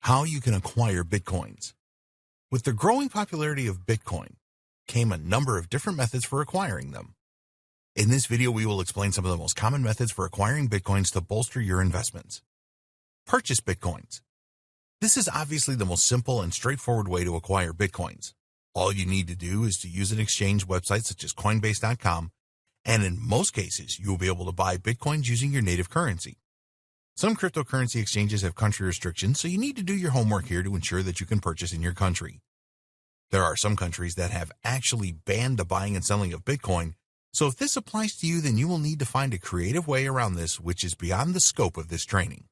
How you can acquire Bitcoins. With the growing popularity of Bitcoin came a number of different methods for acquiring them. In this video, we will explain some of the most common methods for acquiring Bitcoins to bolster your investments. Purchase Bitcoins. This is obviously the most simple and straightforward way to acquire Bitcoins. All you need to do is to use an exchange website such as Coinbase.com, and in most cases, you will be able to buy Bitcoins using your native currency. Some cryptocurrency exchanges have country restrictions, so you need to do your homework here to ensure that you can purchase in your country. There are some countries that have actually banned the buying and selling of Bitcoin, so if this applies to you, then you will need to find a creative way around this, which is beyond the scope of this training.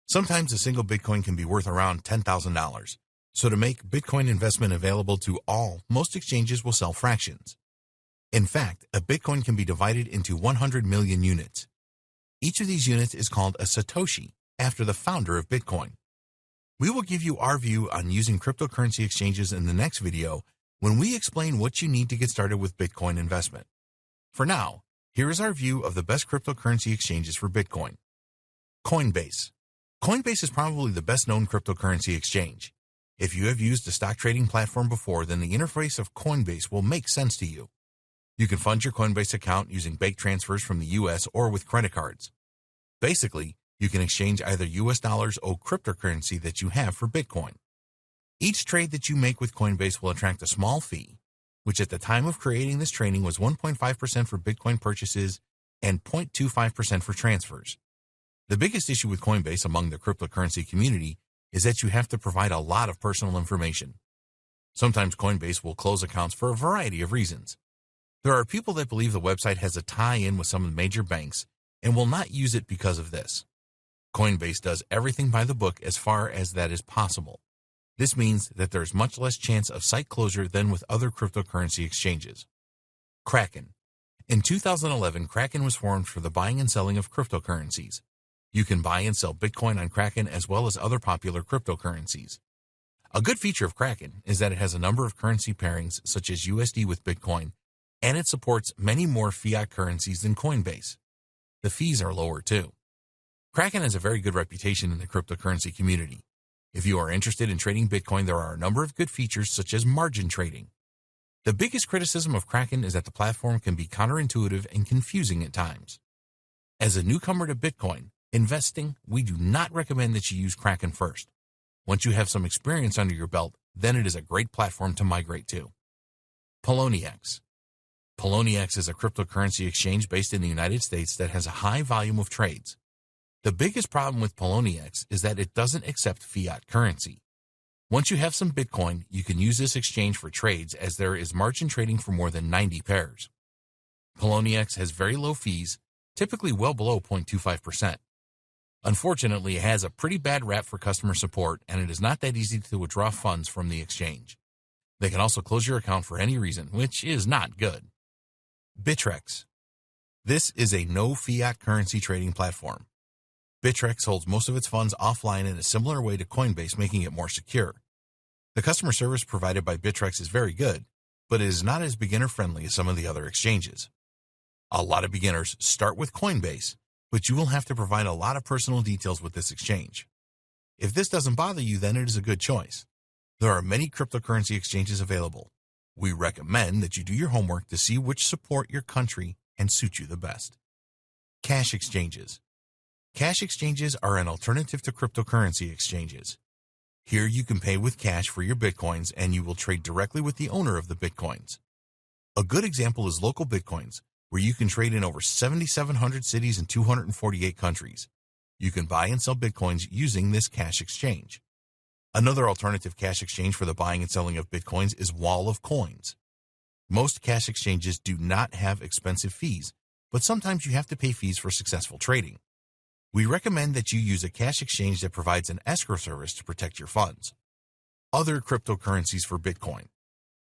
Sometimes a single Bitcoin can be worth around $10,000, so to make Bitcoin investment available to all, most exchanges will sell fractions. In fact, a Bitcoin can be divided into 100 million units. Each of these units is called a Satoshi, after the founder of Bitcoin. We will give you our view on using cryptocurrency exchanges in the next video when we explain what you need to get started with Bitcoin investment. For now, here is our view of the best cryptocurrency exchanges for Bitcoin. Coinbase. Coinbase is probably the best known cryptocurrency exchange. If you have used a stock trading platform before, then the interface of Coinbase will make sense to you. You can fund your Coinbase account using bank transfers from the US or with credit cards. Basically, you can exchange either US dollars or cryptocurrency that you have for Bitcoin. Each trade that you make with Coinbase will attract a small fee, which at the time of creating this training was 1.5% for Bitcoin purchases and 0.25% for transfers. The biggest issue with Coinbase among the cryptocurrency community is that you have to provide a lot of personal information. Sometimes Coinbase will close accounts for a variety of reasons. There are people that believe the website has a tie-in with some of the major banks and will not use it because of this. Coinbase does everything by the book as far as that is possible. This means that there is much less chance of site closure than with other cryptocurrency exchanges. Kraken. In 2011, Kraken was formed for the buying and selling of cryptocurrencies. You can buy and sell Bitcoin on Kraken as well as other popular cryptocurrencies. A good feature of Kraken is that it has a number of currency pairings such as USD with Bitcoin, and it supports many more fiat currencies than Coinbase. The fees are lower too. Kraken has a very good reputation in the cryptocurrency community. If you are interested in trading Bitcoin, there are a number of good features such as margin trading. The biggest criticism of Kraken is that the platform can be counterintuitive and confusing at times. As a newcomer to Bitcoin investing, we do not recommend that you use Kraken first. Once you have some experience under your belt, then it is a great platform to migrate to. Poloniex. Poloniex is a cryptocurrency exchange based in the United States that has a high volume of trades. The biggest problem with Poloniex is that it doesn't accept fiat currency. Once you have some Bitcoin, you can use this exchange for trades as there is margin trading for more than 90 pairs. Poloniex has very low fees, typically well below 0.25%. Unfortunately, it has a pretty bad rap for customer support, and it is not that easy to withdraw funds from the exchange. They can also close your account for any reason, which is not good. Bittrex. This is a no fiat currency trading platform. Bittrex holds most of its funds offline in a similar way to Coinbase, making it more secure. The customer service provided by Bittrex is very good, but it is not as beginner-friendly as some of the other exchanges. A lot of beginners start with Coinbase, but you will have to provide a lot of personal details with this exchange. If this doesn't bother you, then it is a good choice. There are many cryptocurrency exchanges available. We recommend that you do your homework to see which support your country and suit you the best. Cash exchanges. Cash exchanges are an alternative to cryptocurrency exchanges. Here you can pay with cash for your Bitcoins and you will trade directly with the owner of the Bitcoins. A good example is Local Bitcoins, where you can trade in over 7,700 cities in 248 countries. You can buy and sell Bitcoins using this cash exchange. Another alternative cash exchange for the buying and selling of Bitcoins is Wall of Coins. Most cash exchanges do not have expensive fees, but sometimes you have to pay fees for successful trading. We recommend that you use a cash exchange that provides an escrow service to protect your funds. Other cryptocurrencies for Bitcoin.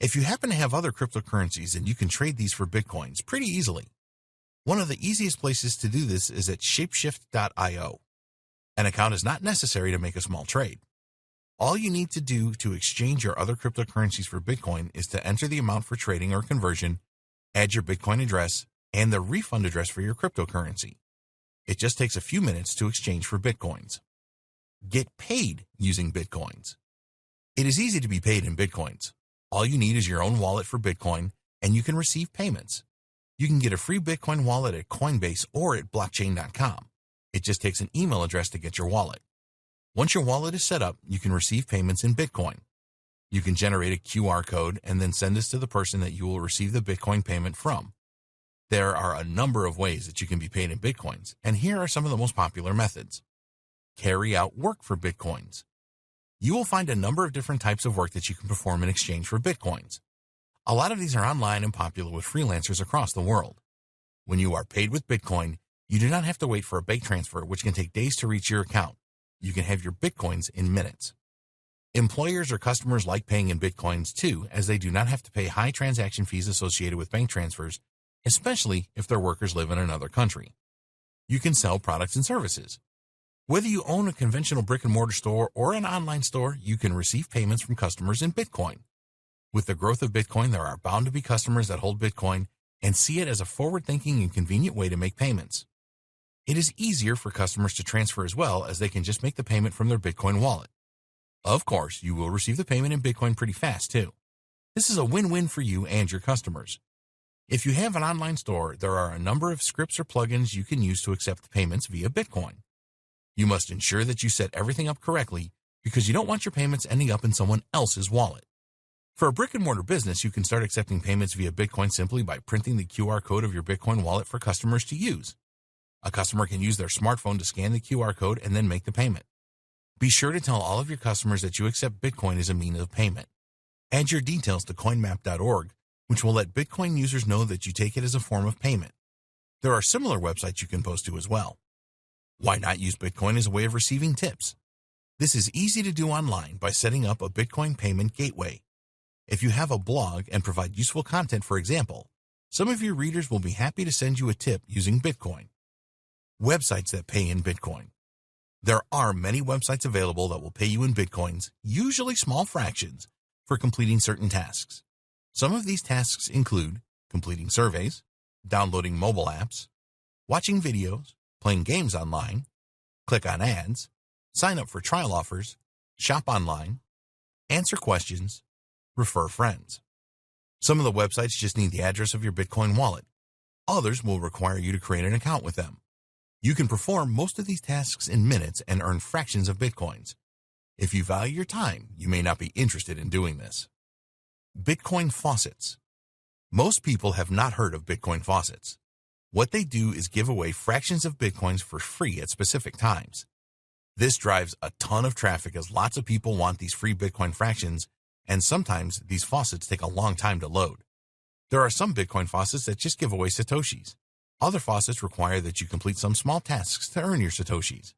If you happen to have other cryptocurrencies, then you can trade these for Bitcoins pretty easily. One of the easiest places to do this is at shapeshift.io. An account is not necessary to make a small trade. All you need to do to exchange your other cryptocurrencies for Bitcoin is to enter the amount for trading or conversion, add your Bitcoin address, and the refund address for your cryptocurrency. It just takes a few minutes to exchange for Bitcoins. Get paid using Bitcoins. It is easy to be paid in Bitcoins. All you need is your own wallet for Bitcoin, and you can receive payments. You can get a free Bitcoin wallet at Coinbase or at blockchain.com. It just takes an email address to get your wallet. Once your wallet is set up, you can receive payments in Bitcoin. You can generate a QR code and then send this to the person that you will receive the Bitcoin payment from. There are a number of ways that you can be paid in Bitcoins, and here are some of the most popular methods. Carry out work for Bitcoins. You will find a number of different types of work that you can perform in exchange for Bitcoins. A lot of these are online and popular with freelancers across the world. When you are paid with Bitcoin, you do not have to wait for a bank transfer, which can take days to reach your account. You can have your Bitcoins in minutes. Employers or customers like paying in Bitcoins too, as they do not have to pay high transaction fees associated with bank transfers, especially if their workers live in another country. You can sell products and services. Whether you own a conventional brick-and-mortar store or an online store, you can receive payments from customers in Bitcoin. With the growth of Bitcoin, there are bound to be customers that hold Bitcoin and see it as a forward-thinking and convenient way to make payments. It is easier for customers to transfer as well, as they can just make the payment from their Bitcoin wallet. Of course, you will receive the payment in Bitcoin pretty fast too. This is a win-win for you and your customers. If you have an online store, there are a number of scripts or plugins you can use to accept payments via Bitcoin. You must ensure that you set everything up correctly, because you don't want your payments ending up in someone else's wallet. For a brick-and-mortar business, you can start accepting payments via Bitcoin simply by printing the QR code of your Bitcoin wallet for customers to use. A customer can use their smartphone to scan the QR code and then make the payment. Be sure to tell all of your customers that you accept Bitcoin as a means of payment. Add your details to coinmap.org, which will let Bitcoin users know that you take it as a form of payment. There are similar websites you can post to as well. Why not use Bitcoin as a way of receiving tips? This is easy to do online by setting up a Bitcoin payment gateway. If you have a blog and provide useful content, for example, some of your readers will be happy to send you a tip using Bitcoin. Websites that pay in Bitcoin. There are many websites available that will pay you in Bitcoins, usually small fractions, for completing certain tasks. Some of these tasks include completing surveys, downloading mobile apps, watching videos, playing games online, click on ads, sign up for trial offers, shop online, answer questions, refer friends. Some of the websites just need the address of your Bitcoin wallet. Others will require you to create an account with them. You can perform most of these tasks in minutes and earn fractions of Bitcoins. If you value your time, you may not be interested in doing this. Bitcoin faucets. Most people have not heard of Bitcoin faucets. What they do is give away fractions of Bitcoins for free at specific times. This drives a ton of traffic, as lots of people want these free Bitcoin fractions, and sometimes these faucets take a long time to load. There are some Bitcoin faucets that just give away Satoshis. Other faucets require that you complete some small tasks to earn your Satoshis.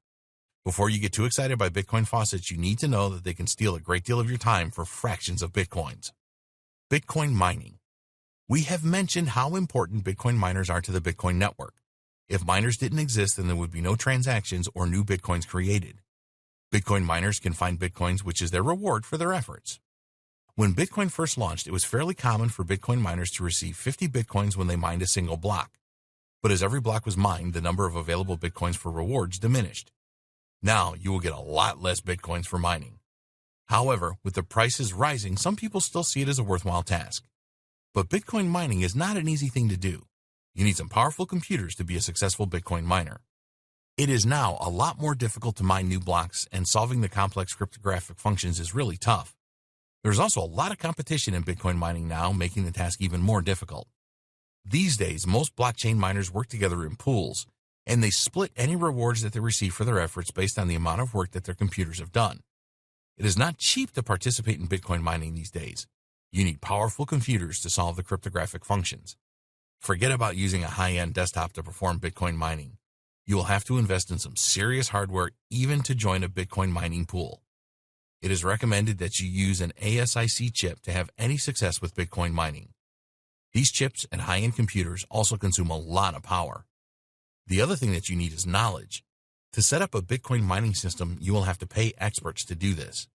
Before you get too excited by Bitcoin faucets, you need to know that they can steal a great deal of your time for fractions of Bitcoins. Bitcoin mining. We have mentioned how important Bitcoin miners are to the Bitcoin network. If miners didn't exist, then there would be no transactions or new Bitcoins created. Bitcoin miners can find Bitcoins, which is their reward for their efforts. When Bitcoin first launched, it was fairly common for Bitcoin miners to receive 50 Bitcoins when they mined a single block. But as every block was mined, the number of available Bitcoins for rewards diminished. Now you will get a lot less Bitcoins for mining. However, with the prices rising, some people still see it as a worthwhile task. But Bitcoin mining is not an easy thing to do. You need some powerful computers to be a successful Bitcoin miner. It is now a lot more difficult to mine new blocks, and solving the complex cryptographic functions is really tough. There's also a lot of competition in Bitcoin mining now, making the task even more difficult. These days, most blockchain miners work together in pools, and they split any rewards that they receive for their efforts based on the amount of work that their computers have done. It is not cheap to participate in Bitcoin mining these days. You need powerful computers to solve the cryptographic functions. Forget about using a high-end desktop to perform Bitcoin mining. You will have to invest in some serious hardware even to join a Bitcoin mining pool. It is recommended that you use an ASIC chip to have any success with Bitcoin mining. These chips and high-end computers also consume a lot of power. The other thing that you need is knowledge. To set up a Bitcoin mining system, you will have to pay experts to do this.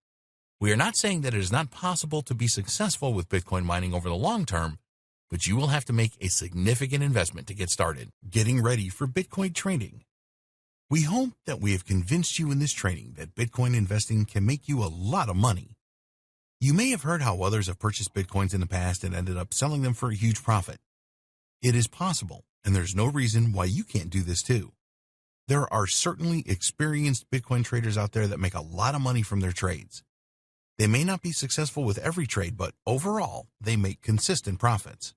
We are not saying that it is not possible to be successful with Bitcoin mining over the long term, but you will have to make a significant investment to get started. Getting ready for Bitcoin trading. We hope that we have convinced you in this training that Bitcoin investing can make you a lot of money. You may have heard how others have purchased Bitcoins in the past and ended up selling them for a huge profit. It is possible, and there's no reason why you can't do this too. There are certainly experienced Bitcoin traders out there that make a lot of money from their trades. They may not be successful with every trade, but overall, they make consistent profits.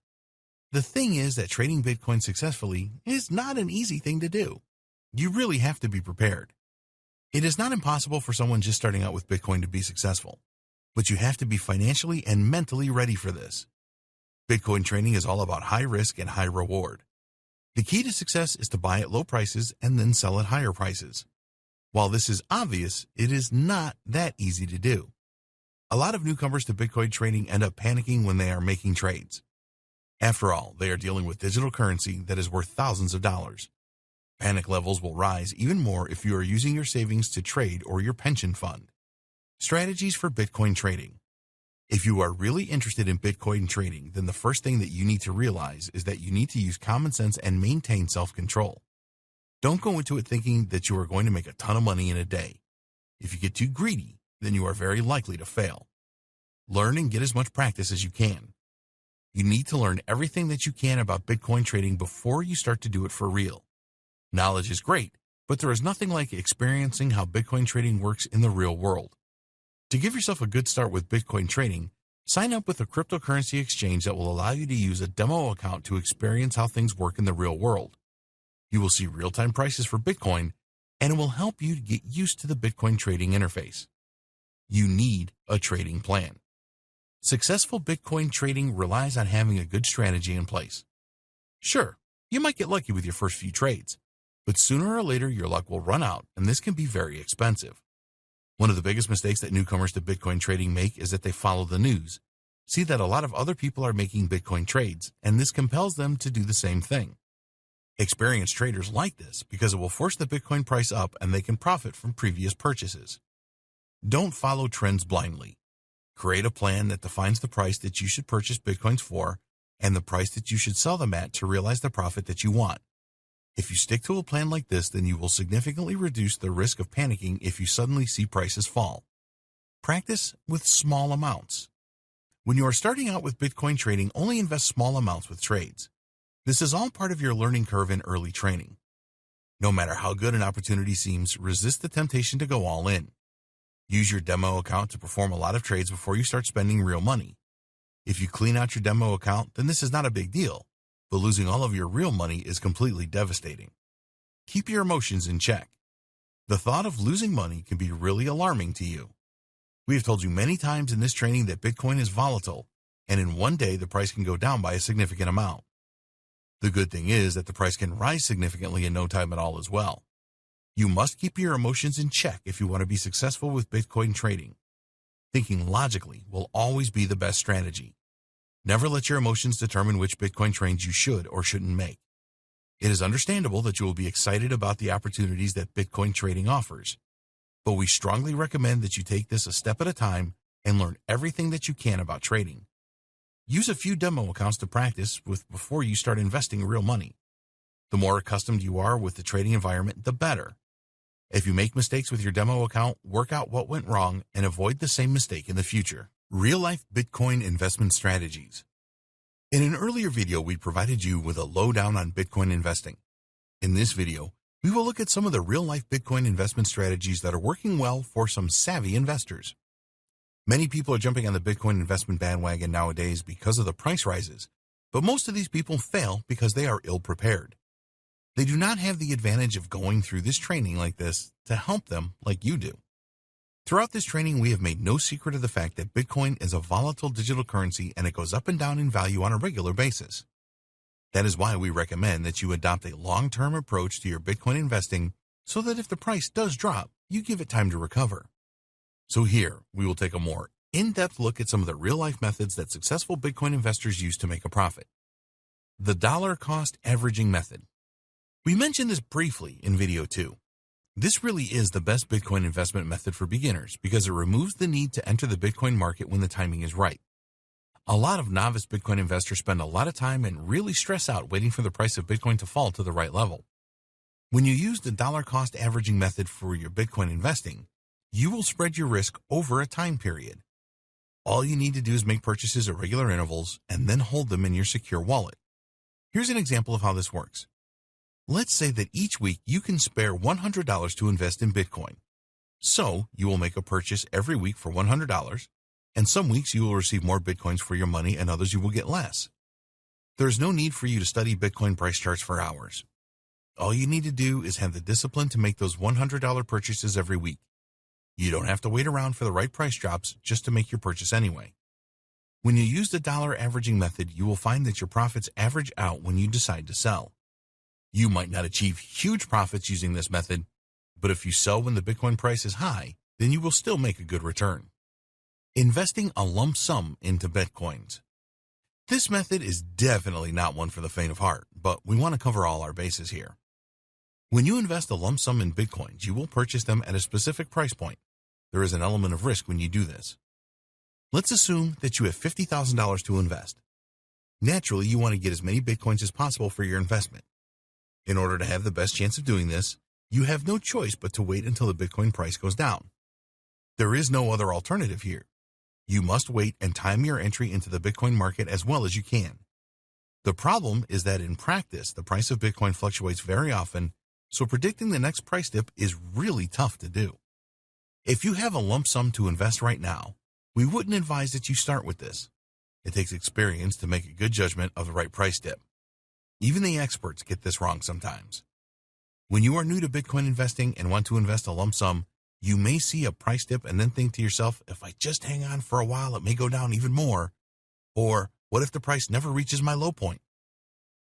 The thing is that trading Bitcoin successfully is not an easy thing to do. You really have to be prepared. It is not impossible for someone just starting out with Bitcoin to be successful, but you have to be financially and mentally ready for this. Bitcoin trading is all about high risk and high reward. The key to success is to buy at low prices and then sell at higher prices. While this is obvious, it is not that easy to do. A lot of newcomers to Bitcoin trading end up panicking when they are making trades. After all, they are dealing with digital currency that is worth thousands of dollars. Panic levels will rise even more if you are using your savings to trade or your pension fund. Strategies for Bitcoin trading. If you are really interested in Bitcoin trading, then the first thing that you need to realize is that you need to use common sense and maintain self-control. Don't go into it thinking that you are going to make a ton of money in a day. If you get too greedy, then you are very likely to fail. Learn and get as much practice as you can. You need to learn everything that you can about Bitcoin trading before you start to do it for real. Knowledge is great, but there is nothing like experiencing how Bitcoin trading works in the real world. To give yourself a good start with Bitcoin trading, sign up with a cryptocurrency exchange that will allow you to use a demo account to experience how things work in the real world. You will see real-time prices for Bitcoin, and it will help you to get used to the Bitcoin trading interface. You need a trading plan. Successful Bitcoin trading relies on having a good strategy in place. Sure, you might get lucky with your first few trades, but sooner or later your luck will run out, and this can be very expensive. One of the biggest mistakes that newcomers to Bitcoin trading make is that they follow the news, see that a lot of other people are making Bitcoin trades, and this compels them to do the same thing. Experienced traders like this because it will force the Bitcoin price up and they can profit from previous purchases. Don't follow trends blindly. Create a plan that defines the price that you should purchase Bitcoins for and the price that you should sell them at to realize the profit that you want. If you stick to a plan like this, then you will significantly reduce the risk of panicking if you suddenly see prices fall. Practice with small amounts. When you are starting out with Bitcoin trading, only invest small amounts with trades. This is all part of your learning curve in early training. No matter how good an opportunity seems, resist the temptation to go all in. Use your demo account to perform a lot of trades before you start spending real money. If you clean out your demo account, then this is not a big deal, but losing all of your real money is completely devastating. Keep your emotions in check. The thought of losing money can be really alarming to you. We have told you many times in this training that Bitcoin is volatile, and in one day the price can go down by a significant amount. The good thing is that the price can rise significantly in no time at all as well. You must keep your emotions in check if you want to be successful with Bitcoin trading. Thinking logically will always be the best strategy. Never let your emotions determine which Bitcoin trades you should or shouldn't make. It is understandable that you will be excited about the opportunities that Bitcoin trading offers, but we strongly recommend that you take this a step at a time and learn everything that you can about trading. Use a few demo accounts to practice with before you start investing real money. The more accustomed you are with the trading environment, the better. If you make mistakes with your demo account, work out what went wrong and avoid the same mistake in the future. Real-life Bitcoin investment strategies. In an earlier video, we provided you with a lowdown on Bitcoin investing. In this video, we will look at some of the real-life Bitcoin investment strategies that are working well for some savvy investors. Many people are jumping on the Bitcoin investment bandwagon nowadays because of the price rises, but most of these people fail because they are ill-prepared. They do not have the advantage of going through this training like this to help them like you do. Throughout this training, we have made no secret of the fact that Bitcoin is a volatile digital currency and it goes up and down in value on a regular basis. That is why we recommend that you adopt a long-term approach to your Bitcoin investing so that if the price does drop, you give it time to recover. So here, we will take a more in-depth look at some of the real-life methods that successful Bitcoin investors use to make a profit. The dollar cost averaging method. We mentioned this briefly in video 2. This really is the best Bitcoin investment method for beginners because it removes the need to enter the Bitcoin market when the timing is right. A lot of novice Bitcoin investors spend a lot of time and really stress out waiting for the price of Bitcoin to fall to the right level. When you use the dollar cost averaging method for your Bitcoin investing, you will spread your risk over a time period. All you need to do is make purchases at regular intervals and then hold them in your secure wallet. Here's an example of how this works. Let's say that each week you can spare $100 to invest in Bitcoin. So you will make a purchase every week for $100, and some weeks you will receive more Bitcoins for your money and others you will get less. There's no need for you to study Bitcoin price charts for hours. All you need to do is have the discipline to make those $100 purchases every week. You don't have to wait around for the right price drops just to make your purchase anyway. When you use the dollar averaging method, you will find that your profits average out when you decide to sell. You might not achieve huge profits using this method, but if you sell when the Bitcoin price is high, then you will still make a good return. Investing a lump sum into Bitcoins. This method is definitely not one for the faint of heart, but we want to cover all our bases here. When you invest a lump sum in Bitcoins, you will purchase them at a specific price point. There is an element of risk when you do this. Let's assume that you have $50,000 to invest. Naturally, you want to get as many Bitcoins as possible for your investment. In order to have the best chance of doing this, you have no choice but to wait until the Bitcoin price goes down. There is no other alternative here. You must wait and time your entry into the Bitcoin market as well as you can. The problem is that in practice, the price of Bitcoin fluctuates very often, so predicting the next price dip is really tough to do. If you have a lump sum to invest right now, we wouldn't advise that you start with this. It takes experience to make a good judgment of the right price dip. Even the experts get this wrong sometimes. When you are new to Bitcoin investing and want to invest a lump sum, you may see a price dip and then think to yourself, if I just hang on for a while, it may go down even more. Or, what if the price never reaches my low point?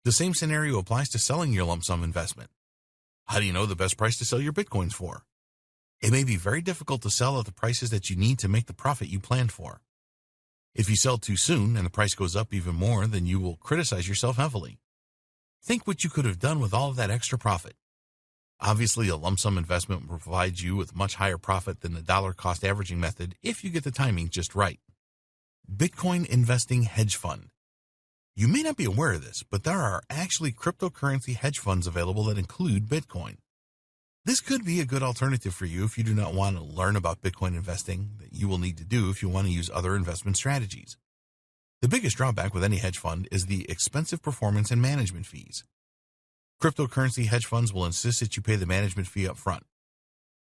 The same scenario applies to selling your lump sum investment. How do you know the best price to sell your Bitcoins for? It may be very difficult to sell at the prices that you need to make the profit you planned for. If you sell too soon and the price goes up even more, then you will criticize yourself heavily. Think what you could have done with all of that extra profit. Obviously, a lump sum investment will provide you with much higher profit than the dollar cost averaging method if you get the timing just right. Bitcoin Investing Hedge Fund. You may not be aware of this, but there are actually cryptocurrency hedge funds available that include Bitcoin. This could be a good alternative for you if you do not want to learn about Bitcoin investing that you will need to do if you want to use other investment strategies. The biggest drawback with any hedge fund is the expensive performance and management fees. Cryptocurrency hedge funds will insist that you pay the management fee up front.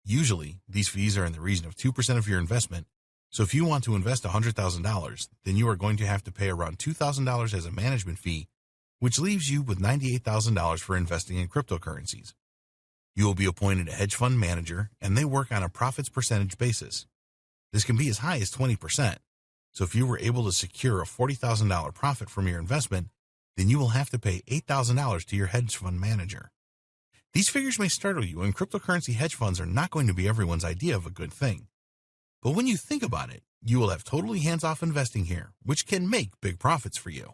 Usually, these fees are in the region of 2% of your investment, so if you want to invest $100,000, then you are going to have to pay around $2,000 as a management fee, which leaves you with $98,000 for investing in cryptocurrencies. You will be appointed a hedge fund manager, and they work on a profits percentage basis. This can be as high as 20%. So if you were able to secure a $40,000 profit from your investment, then you will have to pay $8,000 to your hedge fund manager. These figures may startle you, and cryptocurrency hedge funds are not going to be everyone's idea of a good thing. But when you think about it, you will have totally hands-off investing here, which can make big profits for you.